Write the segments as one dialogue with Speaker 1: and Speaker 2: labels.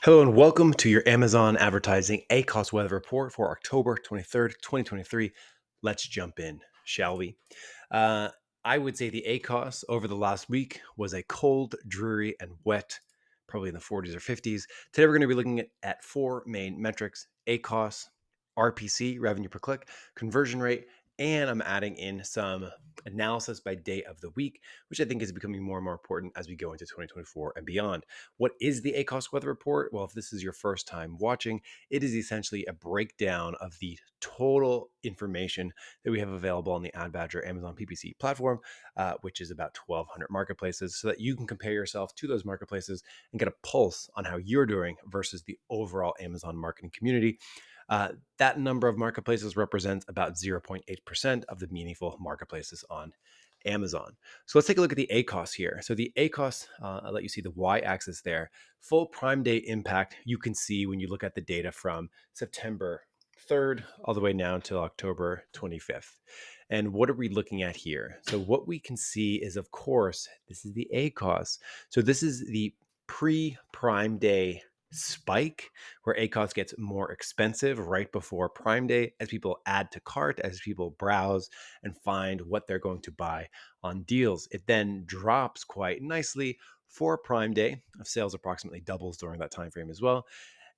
Speaker 1: Hello and welcome to your Amazon Advertising ACOS weather report for October 23rd, 2023. Let's jump in, shall we? Uh, I would say the ACOS over the last week was a cold, dreary, and wet, probably in the 40s or 50s. Today we're going to be looking at four main metrics: ACOS, RPC, revenue per click, conversion rate, and I'm adding in some analysis by day of the week, which I think is becoming more and more important as we go into 2024 and beyond. What is the ACOS weather report? Well, if this is your first time watching, it is essentially a breakdown of the total information that we have available on the AdBadger Amazon PPC platform, which is about 1,200 marketplaces, so that you can compare yourself to those marketplaces and get a pulse on how you're doing versus the overall Amazon marketing community. That number of marketplaces represents about 0.8% of the meaningful marketplaces on Amazon. So let's take a look at the ACOS here. So the ACOS, I'll let you see the y-axis there. Full Prime Day impact, you can see when you look at the data from September 3rd all the way now until October 25th. And what are we looking at here? So what we can see is, of course, this is the ACOS. So this is the pre-Prime Day spike where ACOS gets more expensive right before Prime Day as people add to cart, as people browse and find what they're going to buy on deals. It then drops quite nicely for Prime Day. Sales approximately doubles during that time frame as well.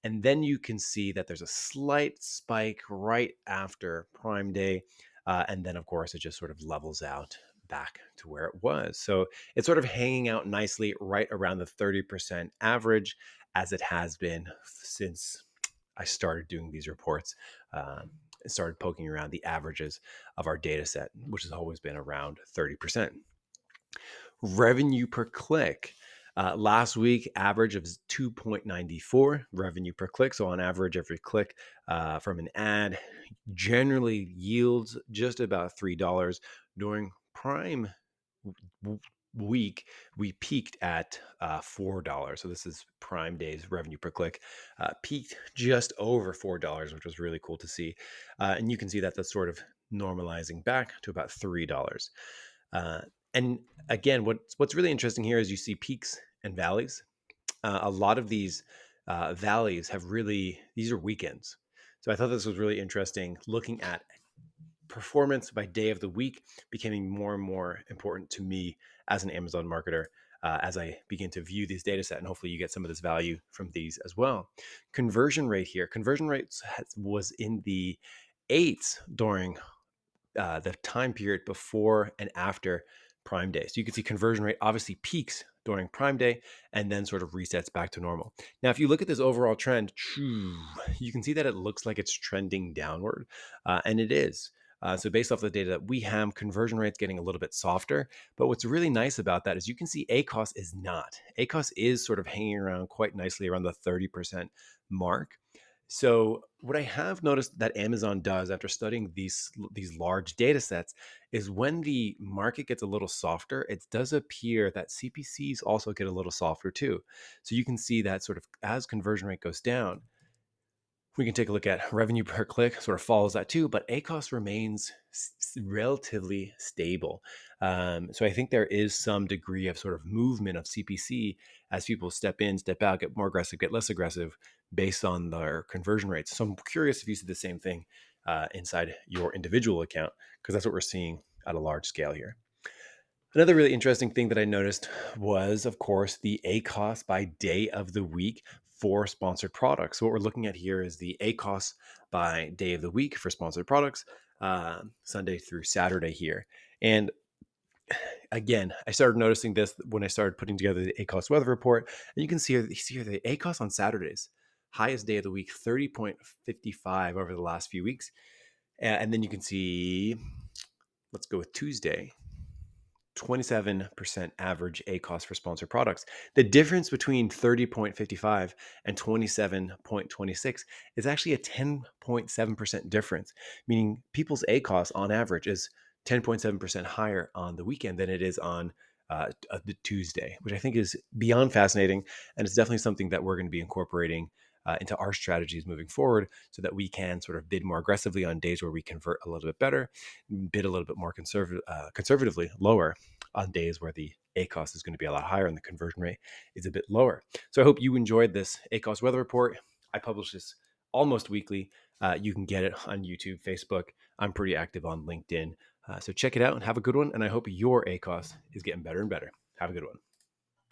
Speaker 1: And then you can see that there's a slight spike right after Prime Day. And then, of course, it just sort of levels out back to where it was. So it's sort of hanging out nicely right around the 30% average, as it has been since I started doing these reports. Started poking around the averages of our data set, which has always been around 30%. Revenue per click. Last week, average of 2.94 revenue per click. So on average, every click from an ad generally yields just about $3. During Prime week, we peaked at $4. So this is Prime Day's revenue per click, peaked just over $4, which was really cool to see. And you can see that that's sort of normalizing back to about $3. And again, what's really interesting here is you see peaks and valleys. A lot of these valleys have these are weekends. So I thought this was really interesting, looking at performance by day of the week becoming more and more important to me as an Amazon marketer as I begin to view these data set. And hopefully you get some of this value from these as well. Conversion rate here. Conversion rates was in the eights during the time period before and after Prime Day. So you can see conversion rate obviously peaks during Prime Day and then sort of resets back to normal. Now, if you look at this overall trend, you can see that it looks like it's trending downward, and it is. So based off the data that we have, conversion rate's getting a little bit softer. But what's really nice about that is you can see ACOS is not. ACOS is sort of hanging around quite nicely around the 30% mark. So what I have noticed that Amazon does after studying these large data sets is when the market gets a little softer, it does appear that CPCs also get a little softer too. So you can see that sort of as conversion rate goes down, we can take a look at revenue per click, sort of follows that too, but ACOS remains relatively stable. So I think there is some degree of sort of movement of CPC as people step in, step out, get more aggressive, get less aggressive based on their conversion rates. So I'm curious if you see the same thing inside your individual account, because that's what we're seeing at a large scale here. Another really interesting thing that I noticed was, of course, the ACOS by day of the week for sponsored products. So what we're looking at here is the ACOS by day of the week for sponsored products, Sunday through Saturday here. And again, I started noticing this when I started putting together the ACOS weather report. And you can see here the ACOS on Saturdays, highest day of the week, 30.55 over the last few weeks. And then you can see, let's go with Tuesday. 27% average ACOS for sponsored products. The difference between 30.55 and 27.26 is actually a 10.7% difference, meaning people's ACOS on average is 10.7% higher on the weekend than it is on the Tuesday, which I think is beyond fascinating. And it's definitely something that we're going to be incorporating into our strategies moving forward so that we can sort of bid more aggressively on days where we convert a little bit better, bid a little bit more conservatively lower on days where the ACOS is going to be a lot higher and the conversion rate is a bit lower. So I hope you enjoyed this ACOS weather report. I publish this almost weekly. You can get it on YouTube, Facebook. I'm pretty active on LinkedIn. So check it out and have a good one. And I hope your ACOS is getting better and better. Have a good one.